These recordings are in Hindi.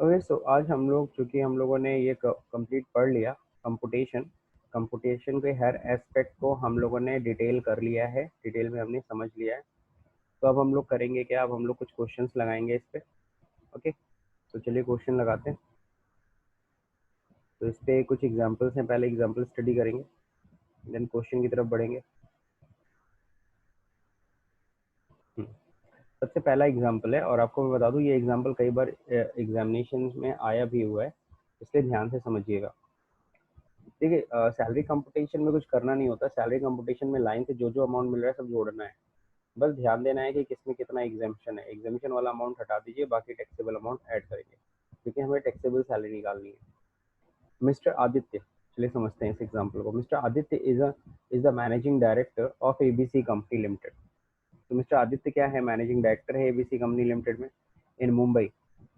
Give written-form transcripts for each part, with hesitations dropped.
ओके, सो आज हम लोग, चूँकि हम लोगों ने ये कंप्लीट पढ़ लिया कंप्यूटेशन। कंप्यूटेशन के हर एस्पेक्ट को हम लोगों ने डिटेल कर लिया है, डिटेल में हमने समझ लिया है। तो अब हम लोग करेंगे क्या, अब हम लोग कुछ क्वेश्चंस लगाएंगे इस पे। ओके, तो चलिए क्वेश्चन लगाते हैं। तो इस पे कुछ एग्जांपल्स हैं, पहले एग्जांपल स्टडी करेंगे, देन क्वेश्चन की तरफ बढ़ेंगे। सबसे पहला एग्जांपल है, और आपको मैं बता दूं ये एग्जांपल कई बार एग्जामिनेशन में आया भी हुआ है, इसलिए ध्यान से समझिएगा। देखिए, सैलरी कंपटीशन में कुछ करना नहीं होता। सैलरी कंपटीशन में लाइन से जो जो अमाउंट मिल रहा है सब जोड़ना है। बस ध्यान देना है कि किसमें कितना एग्जाम्पशन है। एग्जाम्पशन वाला अमाउंट हटा दीजिए, बाकी टैक्सेबल अमाउंट ऐड करेंगे, क्योंकि हमें टैक्सेबल सैलरी निकालनी है। मिस्टर आदित्य, चलिए समझते हैं इस एग्जाम्पल को। Mister Aditya is the managing director of ABC company limited. तो मिस्टर आदित्य क्या है, मैनेजिंग डायरेक्टर है एबीसी कंपनी लिमिटेड में in Mumbai.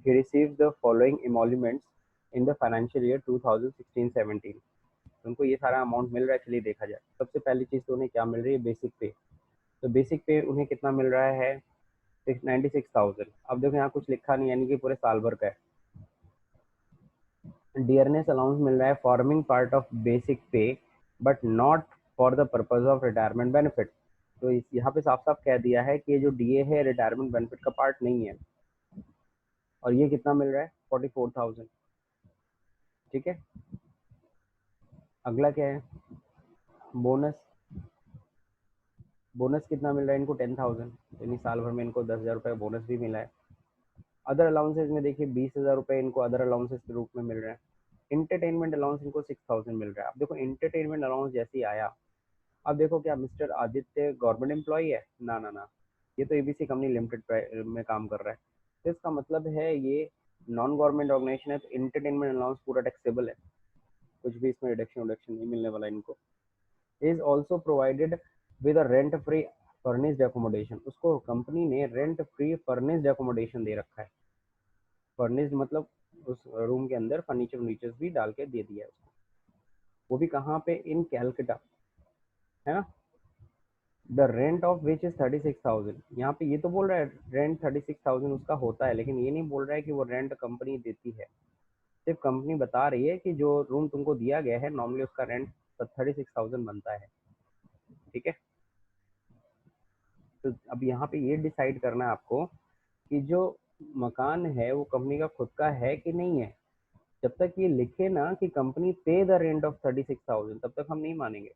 He received the following emoluments in the financial year 2016-17। उनको ये सारा अमाउंट मिल रहा है। चलिए देखा जाए, सबसे पहली चीज़ तो उन्हें क्या मिल रही है, बेसिक पे। तो बेसिक पे उन्हें कितना मिल रहा है, 96,000। अब देखो यहाँ कुछ लिखा नहीं, यानी कि पूरे साल भर का है। डियरनेस अलाउंस मिल रहा है, फॉर्मिंग पार्ट ऑफ बेसिक पे but not for the purpose of retirement benefit. तो यहाँ पे साफ साफ कह दिया है कि ये जो डीए है रिटायरमेंट बेनिफिट का पार्ट नहीं है। और ये कितना मिल रहा है, 44,000। ठीक है, अगला क्या है, बोनस। बोनस कितना मिल रहा है इनको, 10,000। यानी साल भर में इनको 10,000 रुपये बोनस भी मिला है। अदर अलाउंसेज में देखिए 20,000 रुपये इनको अदर अलाउंसेज के रूप में मिल रहे हैं। इंटरटेनमेंट अलाउंस इनको 6,000 मिल रहा है। अब देखो इंटरटेनमेंट अलाउंस जैसे ही आया, अब देखो क्या मिस्टर आदित्य गवर्नमेंट एम्प्लॉई है, ना ना ना, ये तो एबीसी कंपनी लिमिटेड में काम कर रहा है। तो इसका मतलब है ये नॉन गवर्नमेंट ऑर्गेनाइजेशन है, तो इंटरटेनमेंट अलाउंस पूरा टैक्सेबल है, कुछ भी इसमें रिडक्शन नहीं मिलने वाला इनको। Is also provided with a rent free furnished accommodation. उसको कंपनी ने रेंट फ्री फर्निश्ड एकोमोडेशन दे रखा है। फर्निश्ड मतलब उस रूम के अंदर फर्नीचर भी डाल के दे दिया है उसको, वो भी कहाँ पे, इन कैलकटा, है ना। The rent of which is 36,000। यहाँ पे ये तो बोल रहा है रेंट 36,000 उसका होता है, लेकिन ये नहीं बोल रहा है कि वो रेंट कंपनी देती है। सिर्फ कंपनी बता रही है कि जो रूम तुमको दिया गया है नॉर्मली उसका रेंट 36,000 बनता है। ठीक है, तो अब यहाँ पे ये डिसाइड करना है आपको कि जो मकान है वो कंपनी का खुद का है कि नहीं है। जब तक ये लिखे ना कि कंपनी पे द रेंट ऑफ 36,000, तब तक हम नहीं मानेंगे।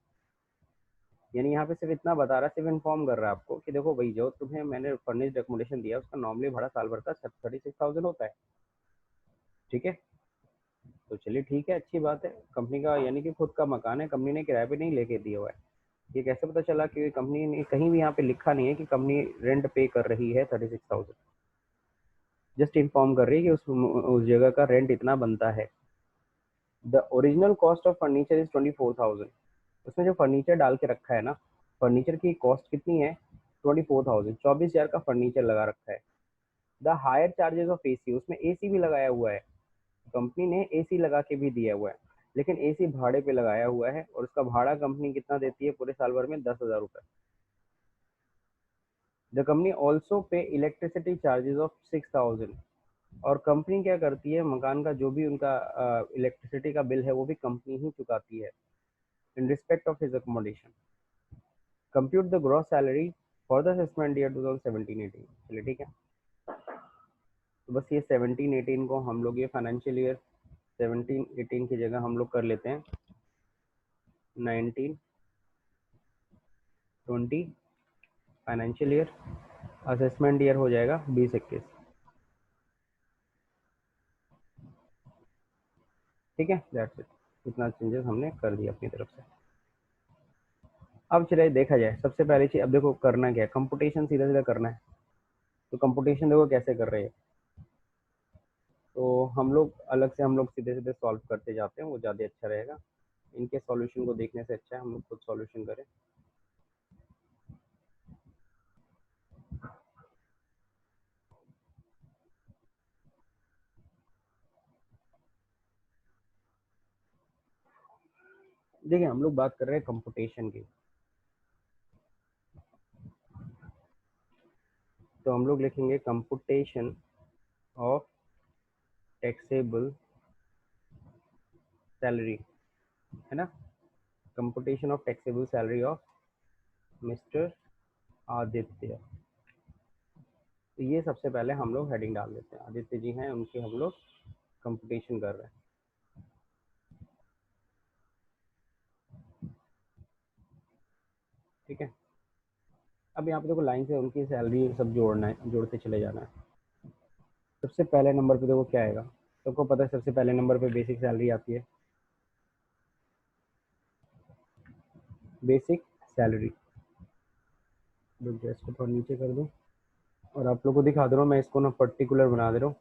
यानी यहाँ पे सिर्फ इतना बता रहा है, सिर्फ इन्फॉर्म कर रहा है आपको कि देखो भाई, जो तुम्हें मैंने फर्निश्ड एकोमोडेशन दिया उसका नॉर्मली भाड़ा साल भर का 36,000 होता है। ठीक है, तो चलिए ठीक है, अच्छी बात है। कंपनी का यानी कि खुद का मकान है, कंपनी ने किराए पे नहीं लेके दिया हुआ है। ये कैसे पता चला कि कंपनी ने, कहीं भी यहाँ पे लिखा नहीं है कि कंपनी रेंट पे कर रही है 36,000। जस्ट इन्फॉर्म कर रही है कि उस जगह का रेंट इतना बनता है। The original cost of furniture is 24,000। उसमें जो फर्नीचर डाल के रखा है ना, फर्नीचर की कॉस्ट कितनी है, 24,000। 24,000 का फर्नीचर लगा रखा है। The higher charges of AC, उसमें एसी भी लगाया हुआ है, कंपनी ने एसी लगा के भी दिया हुआ है, लेकिन एसी भाड़े पे लगाया हुआ है, और उसका भाड़ा कंपनी कितना देती है पूरे साल भर में, 10,000 रुपये। द कंपनी ऑल्सो पे इलेक्ट्रिसिटी चार्जेस ऑफ 6,000। और कंपनी क्या करती है, मकान का जो भी उनका इलेक्ट्रिसिटी का बिल है वो भी कंपनी ही चुकाती है in respect of his accommodation. Compute the gross salary for the assessment year 2017-18। चलिए ठीक है, तो बस ये 17-18 को हम लोग, ये फाइनेंशियल ईयर 17-18 की जगह हम लोग कर लेते हैं 19-20 फाइनेंशियल ईयर। असेसमेंट ईयर हो जाएगा 20-21। ठीक है, दैट्स इट। इतना चेंजेस हमने कर दिया अपनी तरफ से। अब चलिए देखा जाए, सबसे पहली चीज, अब देखो करना क्या है, कंप्यूटेशन सीधा सीधा करना है। तो कंप्यूटेशन देखो कैसे कर रहे हैं, तो हम लोग अलग से, हम लोग सीधे सीधे सॉल्व करते जाते हैं, वो ज़्यादा अच्छा रहेगा। इनके सॉल्यूशन को देखने से अच्छा है हम लोग खुद सॉल्यूशन करें। देखिए, हम लोग बात कर रहे हैं कंप्यूटेशन की, तो हम लोग लिखेंगे कंप्यूटेशन ऑफ टैक्सेबल सैलरी, है ना, computation of taxable salary of mister Aditya. तो ये सबसे पहले हम लोग हेडिंग डाल देते हैं, आदित्य जी हैं, उनकी हम लोग कंपुटेशन कर रहे हैं। ठीक है, अब यहाँ पे देखो लाइन से उनकी सैलरी सब जोड़ना है, जोड़ते चले जाना है। सबसे पहले नंबर पे देखो क्या आएगा, सबको पता है सबसे पहले नंबर पे बेसिक सैलरी आती है, बेसिक सैलरी। इसको थोड़ा नीचे कर दूँ और आप लोग को दिखा दे रहा हूँ, मैं इसको ना पर्टिकुलर बना दे रहा हूँ।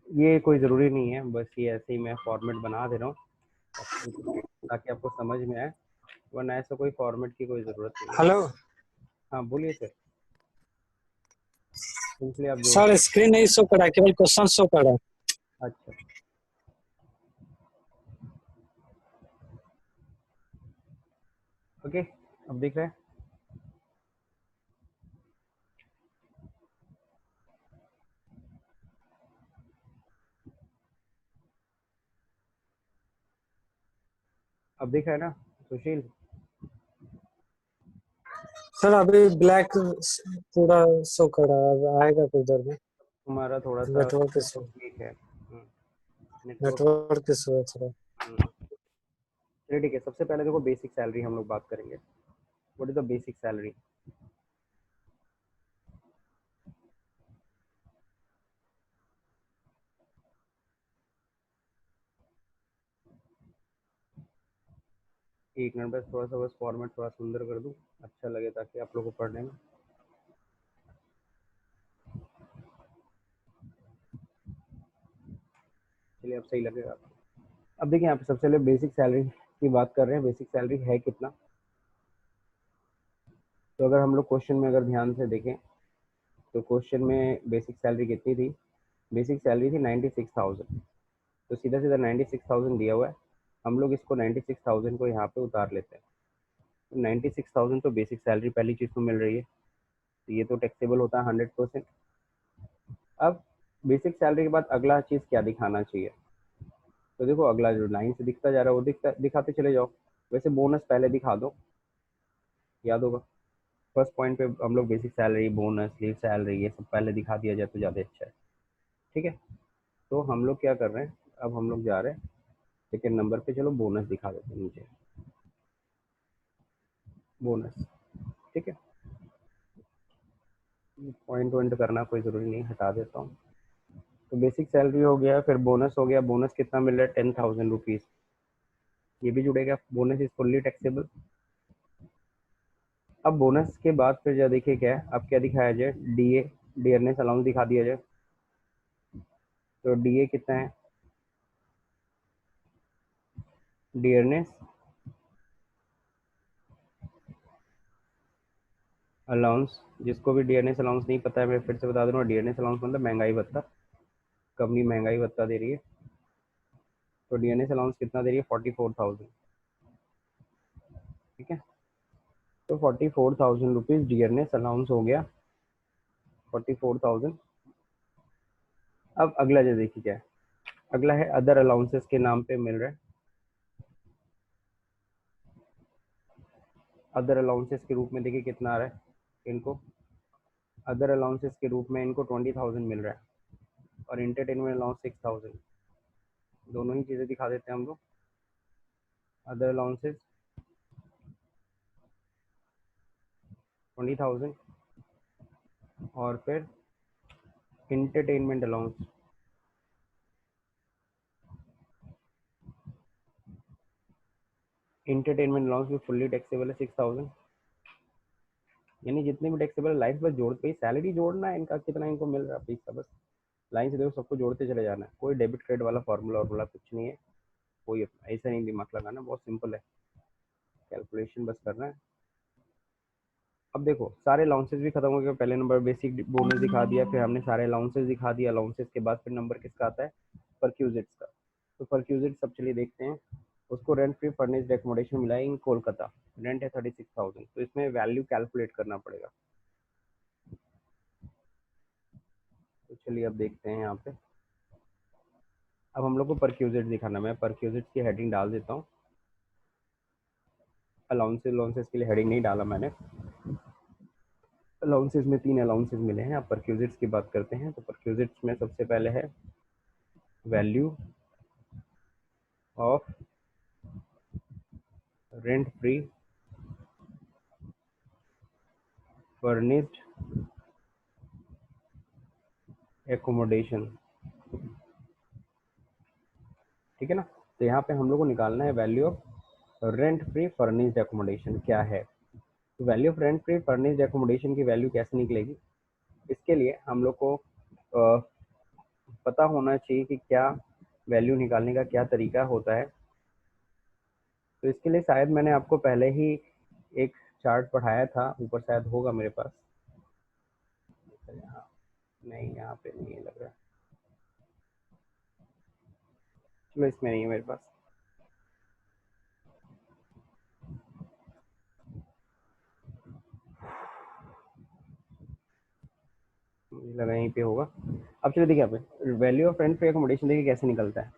ये कोई ज़रूरी नहीं है, बस ये ऐसे ही मैं फॉर्मेट बना दे रहा हूँ ताकि आपको समझ में आए, वरना ऐसा कोई फॉर्मेट की कोई ज़रूरत नहीं है। हेलो हाँ बोलिए सर, इसलिए आप जोड़। सर, स्क्रीन नहीं शो कर रहा, केवल क्वेश्चन शो कर रहा है। अच्छा, ओके, अब दिख रहा है। अब दिख रहा है ना सुशील? सर अभी ब्लैक पूरा शो कर रहा है, अब आएगा कुछ देर में। तुम्हारा थोड़ा सा नेटवर्क इशू, ठीक है, नेटवर्क। नेटवर्क इशू है थोड़ा। चलिए ठीक है, सबसे पहले देखो बेसिक सैलरी हम लोग बात करेंगे। What is the basic salary? एक मिनट, बस थोड़ा सा बस फॉर्मेट थोड़ा सुंदर कर दूं, अच्छा लगे ताकि आप लोगों को पढ़ने में। चलिए अब सही लगेगा आपको। अब देखिए यहाँ पे सबसे पहले बेसिक सैलरी की बात कर रहे हैं, बेसिक सैलरी है कितना। तो अगर हम लोग क्वेश्चन में अगर ध्यान से देखें तो क्वेश्चन में बेसिक सैलरी कितनी थी? बेसिक सैलरी थी 96,000। तो सीधा सीधा 96,000 दिया हुआ है, हम लोग इसको 96,000 को यहाँ पे उतार लेते हैं। तो 96,000 तो बेसिक सैलरी पहली चीज़ तो मिल रही है, तो ये तो टैक्सेबल होता है 100%। अब बेसिक सैलरी के बाद अगला चीज़ क्या दिखाना चाहिए? तो देखो अगला जो लाइन से दिखता जा रहा है वो दिखाते चले जाओ। वैसे बोनस पहले दिखा दो, याद होगा फर्स्ट पॉइंट पे हम लोग basic salary, bonus, leave salary, ये सब पहले दिखा दिया जाए तो ज़्यादा अच्छा है। ठीक है, तो हम लोग क्या कर रहे हैं, अब हम लोग जा रहे हैं सेकेंड नंबर पे, चलो बोनस दिखा देते हैं नीचे, बोनस। ठीक है, पॉइंट वॉइंट करना कोई ज़रूरी नहीं, हटा देता हूँ। तो बेसिक सैलरी हो गया, फिर बोनस हो गया। बोनस कितना मिल रहा है? 10,000 रुपीज़। ये भी जुड़ेगा, बोनस इज फुल्ली टैक्सेबल। अब बोनस के बाद फिर जो देखिए क्या है, अब क्या दिखाया जाए, डीए, डियरनेस अलाउंस दिखा दिया जाए। तो डीए कितना है? डियरनेस अलाउंस, जिसको भी डियरनेस अलाउंस नहीं पता है मैं फिर से बता दूंगा, डियरनेस अलाउंस मतलब महंगाई भत्ता, कंपनी महंगाई भत्ता दे रही है। तो डियरनेस अलाउंस कितना दे रही है? 44,000। ठीक है, तो 44,000 रुपीज़ डियरनेस अलाउंस हो गया, 44,000। अब अगला जो देखिए क्या है, अगला है अदर अलाउंसेस के नाम पे मिल रहा है। अदर अलाउंसेस के रूप में देखिए कितना आ रहा है इनको, अदर अलाउंसेस के रूप में इनको 20,000 मिल रहा है, और इंटरटेनमेंट अलाउंस 6,000। दोनों ही चीज़ें दिखा देते हैं हम लोग। अदर अलाउंसेस 20,000, और फिर इंटरटेनमेंट अलाउंस, इंटरटेनमेंट अलाउंस भी फुल्ली टैक्सेबल है 6,000। यानी जितने भी टैक्सेबल लाइफ बस जोड़ते ही सैलरी जोड़ना है इनका, कितना इनको मिल रहा है प्लीज का, बस लाइन से देखो, सबको जोड़ते चले जाना है। कोई डेबिट क्रेडिट वाला फार्मूला वार्मूला कुछ नहीं है, कोई ऐसा नहीं दिमाग लगाना, बहुत सिंपल है, कैलकुलेशन बस करना है। अब देखो सारे अलाउंसेस भी खत्म हो गए, पहले नंबर बेसिक बोनस दिखा दिया, फिर हमने सारे अलाउंसेस दिखा दिया। अलाउंसेस के बाद फिर नंबर किसका आता है? परक्यूजिट्स का। तो परक्यूजिट्स सब चलिए देखते हैं। उसको रेंट फ्री फर्निश्ड एकोमोडेशन मिला है इन कोलकाता, रेंट है 36,000। तो इसमें वैल्यू कैलकुलेट करना पड़ेगा। चलिए अब देखते हैं यहाँ पे। अब हम लोग को परक्यूजिट दिखाना, मैं परक्यूजिट की हेडिंग डाल देता हूँ। अलाउंसेस के लिए हेडिंग नहीं डाला मैंने। अलाउंसेस में 3 अलाउंसेस मिले हैं। अब परक्यूजिट्स की बात करते हैं। तो परक्यूजिट्स में सबसे पहले है value of rent free furnished accommodation, ठीक है ना। तो यहाँ पे हम लोग को निकालना है value of rent free furnished accommodation क्या है। तो value of rent free furnished accommodation की वैल्यू कैसे निकलेगी, इसके लिए हम लोग को पता होना चाहिए कि क्या वैल्यू निकालने का क्या तरीका होता है। तो इसके लिए शायद मैंने आपको पहले ही एक चार्ट पढ़ाया था, ऊपर शायद होगा मेरे पास। यहाँ नहीं, यहाँ पे नहीं है लग रहा, चलो इसमें नहीं है मेरे पास। मुझे लगा यहीं पे होगा। अब चलो देखिए, यहाँ पे value of rent free accommodation देखिए कैसे निकलता है।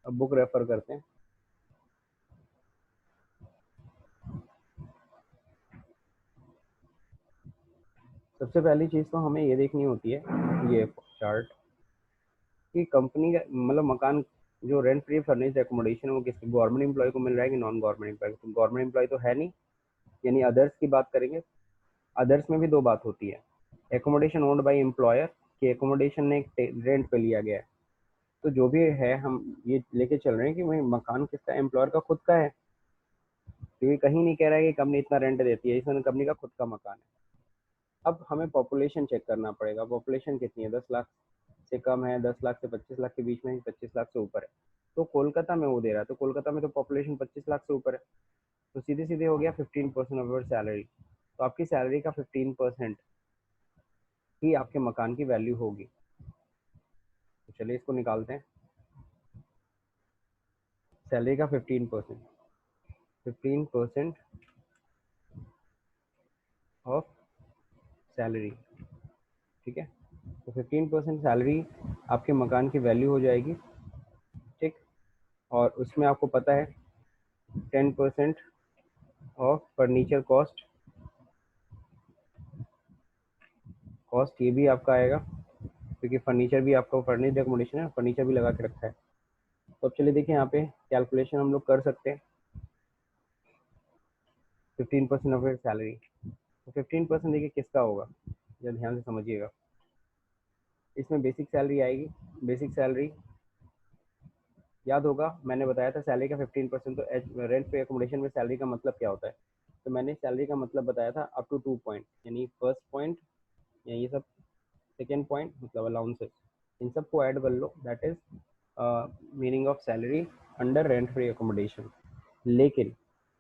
अब बुक रेफर करते हैं। सबसे पहली चीज़ तो हमें ये देखनी होती है, ये चार्ट, कि कंपनी का मतलब मकान जो रेंट फ्री फर्निश्ड एकोमोडेशन है वो किस गवर्नमेंट एम्प्लॉय को मिल रहा है कि नॉन गवर्नमेंट एम्प्लॉय को। तो गवर्नमेंट एम्प्लॉय तो है नहीं, यानी अदर्स की बात करेंगे। अदर्स में भी दो बात होती है, एकोमोडेशन ओन्ड बाय एम्प्लॉयर, कि एकोमोडेशन ने रेंट पे लिया गया है। तो जो भी है हम ये लेके चल रहे हैं कि भाई मकान किसका, एम्प्लॉयर का खुद का है। तो ये कहीं नहीं कह रहा है कि कंपनी इतना रेंट देती है, इसमें कंपनी का खुद का मकान है। अब हमें पॉपुलेशन चेक करना पड़ेगा, पॉपुलेशन कितनी है, 10 लाख से कम है, 10 लाख से 25 लाख के बीच में है, 25 लाख से ऊपर है। तो कोलकाता में वो दे रहा है, तो कोलकाता में तो पॉपुलेशन 25 लाख से ऊपर है। तो सीधे सीधे हो गया 15% ऑफ योर सैलरी। तो आपकी सैलरी का 15% ही आपके मकान की वैल्यू होगी। तो चलिए इसको निकालते हैं। सैलरी का 15% ऑफ सैलरी, ठीक है। तो 15% सैलरी आपके मकान की वैल्यू हो जाएगी, ठीक। और उसमें आपको पता है 10% ऑफ फर्नीचर कॉस्ट, ये भी आपका आएगा, क्योंकि फर्नीचर भी आपका फर्निश्ड एकोमोडेशन है, फर्नीचर भी लगा के रखा है। तो अब चलिए देखिए यहाँ पे कैलकुलेशन हम लोग कर सकते हैं। 15% ऑफ योर सैलरी, तो 15% देखिए किसका होगा, जरा ध्यान से समझिएगा। इसमें बेसिक सैलरी आएगी। बेसिक सैलरी याद होगा, मैंने बताया था सैलरी का 15%। तो रेंट पे एकोमोडेशन में सैलरी का मतलब क्या होता है, तो मैंने सैलरी का मतलब बताया था अप टू 2 पॉइंट, यानी फर्स्ट पॉइंट या ये सब सेकेंड पॉइंट मतलब अलाउंसेस, इन सबको ऐड कर लो, that is meaning of salary under rent free accommodation. लेकिन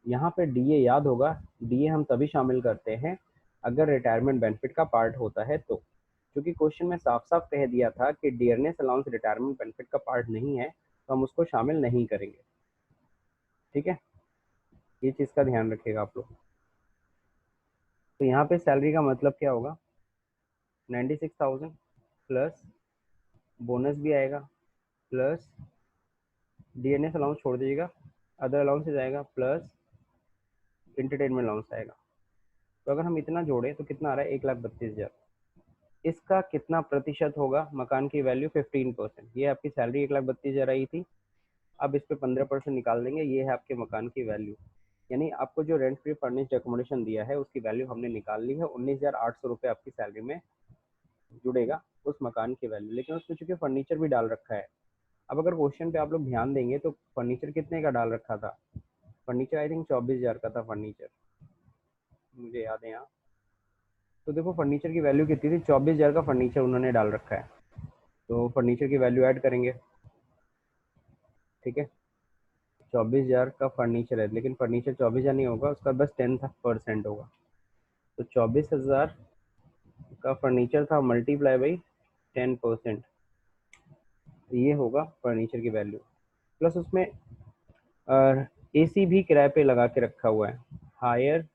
यहाँ पे डीए याद होगा, डीए हम तभी शामिल करते हैं अगर रिटायरमेंट बेनिफिट का पार्ट होता है तो। क्योंकि क्वेश्चन में साफ साफ कह दिया था कि डियरनेस अलाउंस रिटायरमेंट बेनिफिट का पार्ट नहीं है, तो हम उसको शामिल नहीं करेंगे, ठीक है। ये चीज़ का ध्यान रखिएगा आप लोग। तो यहाँ पे सैलरी का मतलब क्या होगा, 96,000 प्लस बोनस भी आएगा, प्लस डीएनएस अलाउंस छोड़ दीजिएगा, अदर अलाउंसेज आएगा, प्लस इंटरटेनमेंट अलाउंस आएगा। तो अगर हम इतना जोड़े तो कितना आ रहा है, 1,32,000। इसका कितना प्रतिशत होगा मकान की वैल्यू, 15%। ये आपकी सैलरी 1,32,000 आई थी, अब इस पे 15% निकाल देंगे, ये है आपके मकान की वैल्यू। यानी आपको जो रेंट फ्री फर्निश्ड एकोमोडेशन दिया है उसकी वैल्यू हमने निकाल ली है, 19,800 रुपये आपकी सैलरी में जुड़ेगा उस मकान की वैल्यू। लेकिन उसमें चूंकि फर्नीचर भी डाल रखा है। अब अगर क्वेश्चन पे आप लोग ध्यान देंगे तो फर्नीचर कितने का डाल रखा था, फर्नीचर आई थिंक 24,000 का था फर्नीचर, मुझे याद है यहाँ। तो देखो फर्नीचर की वैल्यू कितनी थी, 24,000 का फर्नीचर उन्होंने डाल रखा है। तो फर्नीचर की वैल्यू ऐड करेंगे, ठीक है। 24,000 का फर्नीचर है, लेकिन फर्नीचर 24,000 नहीं होगा, उसका बस 10% होगा। तो 24,000 का फर्नीचर था, मल्टीप्लाई बाई 10%, ये होगा फर्नीचर की वैल्यू। प्लस उसमें एसी भी किराए पे लगा के रखा हुआ है, हायर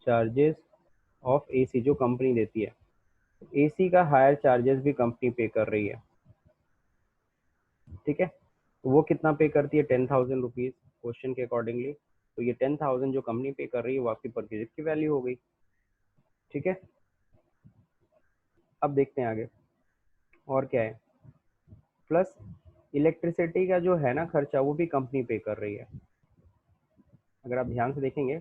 चार्जेस ऑफ एसी जो कंपनी देती है, एसी का हायर चार्जेस भी कंपनी पे कर रही है, ठीक है। तो वो कितना पे करती है, 10,000 रुपीज़ क्वेश्चन के अकॉर्डिंगली। तो ये 10,000 जो कंपनी पे कर रही है वो आपकी परचेज की वैल्यू हो गई, ठीक है। अब देखते हैं आगे और क्या है। प्लस इलेक्ट्रिसिटी का जो है ना खर्चा, वो भी कंपनी पे कर रही है। अगर आप ध्यान से देखेंगे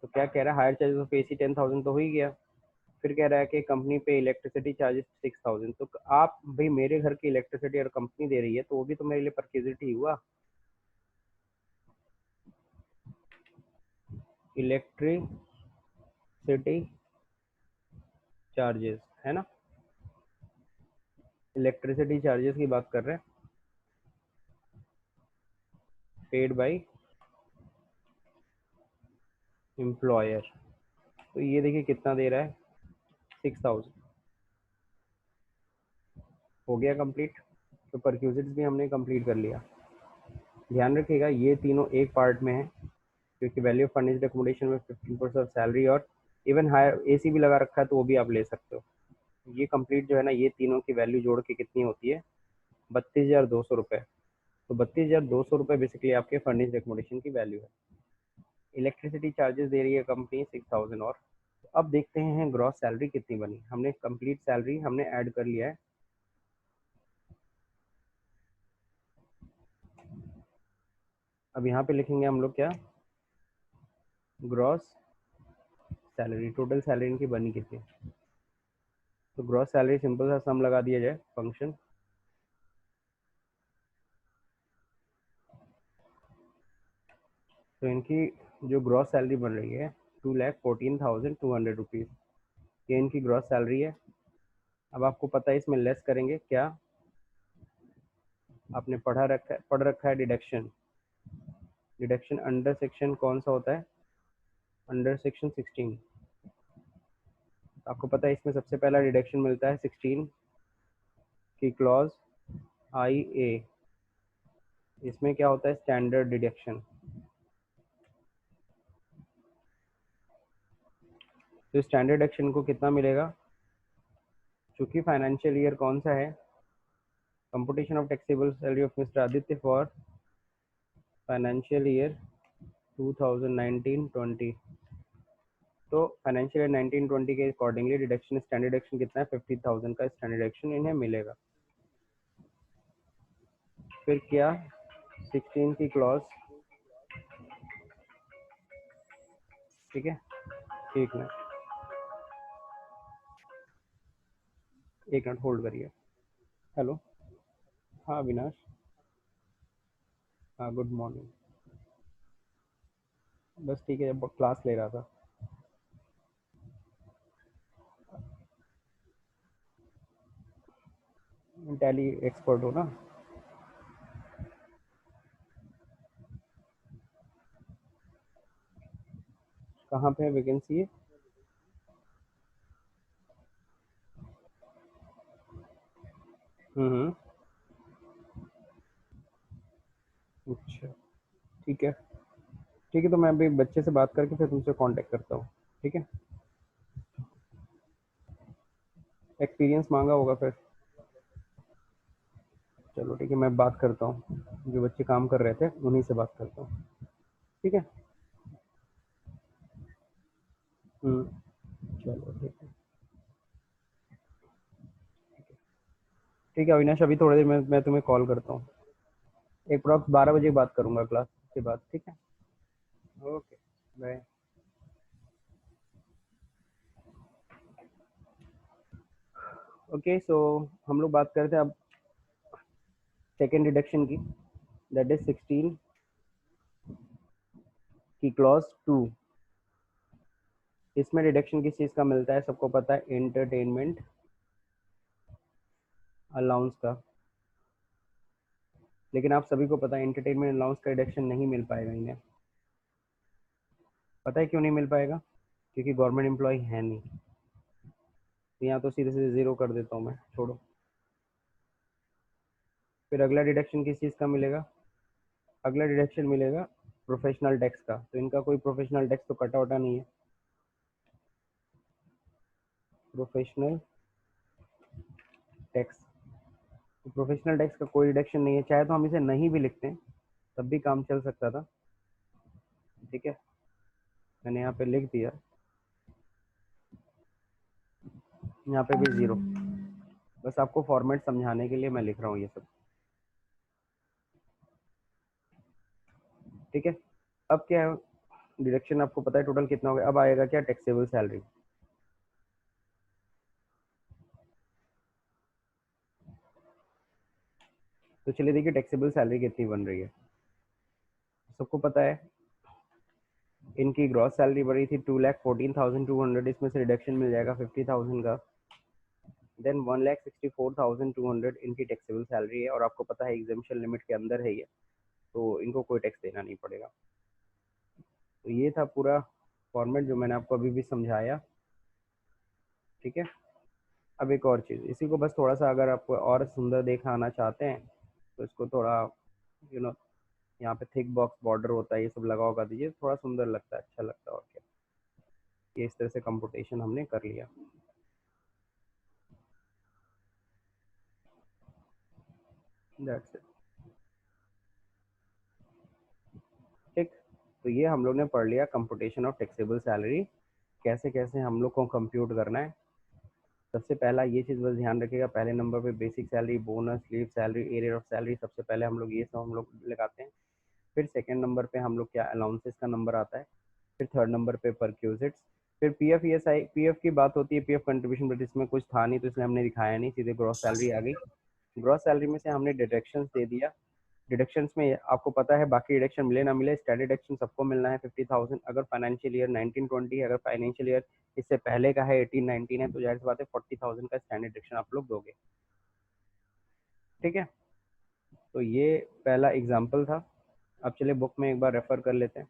तो क्या कह रहा है, हायर चार्जेस ऑफ एसी 10,000 तो हो ही गया। फिर कह रहा है कि कंपनी पे इलेक्ट्रिसिटी चार्जेस 6,000। तो आप भाई, मेरे घर की इलेक्ट्रिसिटी अगर कंपनी दे रही है तो वो भी तो मेरे लिए परचेजिटी हुआ। इलेक्ट्रिसिटी चार्जेस है ना, इलेक्ट्रिसिटी चार्जेस की बात कर रहे हैं, पेड बाय एम्प्लॉयर। तो ये देखिए कितना दे रहा है, 6,000। हो गया कंप्लीट। तो परक्यूजिट्स भी हमने कंप्लीट कर लिया। ध्यान रखिएगा ये तीनों एक पार्ट में है, क्योंकि वैल्यू ऑफ फर्निश्ड एकोमोडेशन में 15% ऑफ सैलरी और इवन हायर एसी भी लगा रखा है तो वो भी आप ले सकते हो। ये कंप्लीट जो है ना, ये तीनों की वैल्यू जोड़ के कितनी होती है, 32,200 रुपये। तो 32,200 रुपये बेसिकली आपके फर्निश्ड एकोमोडेशन की वैल्यू है। इलेक्ट्रिसिटी चार्जेस दे रही है कंपनी 6,000। और अब देखते हैं ग्रॉस सैलरी कितनी बनी। हमने कंप्लीट सैलरी हमने ऐड कर लिया है। अब यहाँ पे लिखेंगे हम लोग क्या, ग्रॉस सैलरी, टोटल सैलरी इनकी बनी कितनी। तो ग्रॉस सैलरी सिंपल सा सम लगा दिया जाए, फंक्शन। तो इनकी जो ग्रॉस सैलरी बन रही है 2,14,200 रुपीज़, ये इनकी ग्रॉस सैलरी है। अब आपको पता है इसमें लेस करेंगे क्या, आपने पढ़ रखा है डिडक्शन। डिडक्शन अंडर सेक्शन कौन सा होता है, अंडर सेक्शन 16। आपको पता है इसमें सबसे पहला डिडक्शन मिलता है 16 की क्लॉज आई ए। इसमें क्या होता है, स्टैंडर्ड डिडक्शन। तो स्टैंडर्ड डिडक्शन को कितना मिलेगा, चूंकि फाइनेंशियल ईयर कौन सा है, computation of taxable salary of mister Aditya for financial year 2019-20। तो फाइनेंशियल ईयर 19-20 के अकॉर्डिंगली डिडक्शन, स्टैंडर्ड डिडक्शन कितना है, 50,000 का स्टैंडर्ड डिडक्शन इन्हें मिलेगा। फिर क्या, 16 की क्लॉज, ठीक है। एक मिनट, एक मिनट होल्ड करिए। हेलो, हाँ अविनाश, हाँ गुड मॉर्निंग। बस ठीक है, क्लास ले रहा था। टैली एक्सपर्ट हो ना। कहाँ पे है वैकेंसी है, हम्म। अच्छा, ठीक है, ठीक है। तो मैं अभी बच्चे से बात करके फिर तुमसे कांटेक्ट करता हूँ, ठीक है। एक्सपीरियंस मांगा होगा फिर, चलो ठीक है, मैं बात करता हूँ, जो बच्चे काम कर रहे थे उन्हीं से बात करता हूँ, ठीक है। चलो ठीक है, ठीक है अविनाश, अभी थोड़ी देर में मैं तुम्हें कॉल करता हूँ। एक अप्रॉक्स 12 बजे बात करूँगा क्लास के बाद, ठीक है। Okay, bye. ओके, सो हम लोग बात करते हैं अब सेकेंड डिडक्शन की, दैट इज 16 की क्लॉज 2। इसमें डिडक्शन किस चीज़ का मिलता है, सबको पता है, एंटरटेनमेंट अलाउंस का। लेकिन आप सभी को पता है एंटरटेनमेंट अलाउंस का डिडक्शन नहीं मिल पाएगा इन्हें। पता है क्यों नहीं मिल पाएगा, क्योंकि गवर्नमेंट एम्प्लॉय है नहीं। तो यहाँ तो सीधे सीधे जीरो कर देता हूँ मैं, छोड़ो। फिर अगला डिडक्शन किस चीज़ का मिलेगा, अगला डिडक्शन मिलेगा प्रोफेशनल टैक्स का। तो इनका कोई प्रोफेशनल टैक्स तो कटा वटा नहीं है, प्रोफेशनल टैक्स। तो प्रोफेशनल टैक्स का कोई डिडक्शन नहीं है, चाहे तो हम इसे नहीं भी लिखते हैं तब भी काम चल सकता था। ठीक है, मैंने यहाँ पे लिख दिया, यहाँ पे भी 0, बस आपको फॉर्मेट समझाने के लिए मैं लिख रहा हूँ ये सब। ठीक है, अब क्या है, डिडक्शन आपको पता है टोटल कितना हो गया। अब आएगा क्या, टैक्सेबल सैलरी। तो चलिए देखिए टैक्सेबल सैलरी कितनी बन रही है। सबको पता है इनकी ग्रॉस सैलरी बढ़ी थी 2,14,200, इसमें से रिडक्शन मिल जाएगा 50,000 का। देन 1,64,200 इनकी टैक्सेबल सैलरी है, और आपको पता है एग्जेम्पशन लिमिट के अंदर है ये, तो इनको कोई टैक्स देना नहीं पड़ेगा। तो ये था पूरा फॉर्मेट जो मैंने आपको अभी भी समझाया। ठीक है, अब एक और चीज़, इसी को बस थोड़ा सा अगर आप और सुंदर दिखाना चाहते हैं तो इसको थोड़ा यहाँ पे थिक बॉक्स बॉर्डर होता है, ये सब लगा होगा दीजिए, थोड़ा सुंदर लगता है, अच्छा लगता है। और क्या, ये इस तरह से कंप्यूटेशन हमने कर लिया। That's it. ठीक, तो ये हम लोग ने पढ़ लिया कंप्यूटेशन ऑफ टैक्सेबल सैलरी, कैसे कैसे हम लोग को कंप्यूट करना है। सबसे पहला ये चीज़ बस ध्यान रखिएगा, पहले नंबर पे basic salary, bonus, leave salary, arrear of salary, सबसे पहले हम लोग ये सब हम लोग लगाते हैं। फिर सेकंड नंबर पे हम लोग क्या अलाउंसेस का नंबर आता है। फिर थर्ड नंबर पे परक्यूजिट्स। फिर पीएफ ईएसआई, पीएफ की बात होती है, पीएफ कंट्रीब्यूशन, बट इसमें कुछ था नहीं तो इसलिए हमने दिखाया नहीं, सीधे ग्रॉस सैलरी आ गई। ग्रॉस सैलरी में से हमने डिडक्शंस दे दिया। डिडक्शंस में आपको पता है बाकी डिडक्शन मिले ना मिले, स्टैंडर्ड डिडक्शन सबको मिलना है 50,000। अगर फाइनेंशियल ईयर 19-20 है, अगर फाइनेंशियल ईयर इससे पहले का है 18-19 है, तो जाहिर सी बात है 40,000 का स्टैंडर्ड डिडक्शन आप लोग दोगे। ठीक है, तो ये पहला एग्जाम्पल था। अब चलिए बुक में एक बार रेफर कर लेते हैं।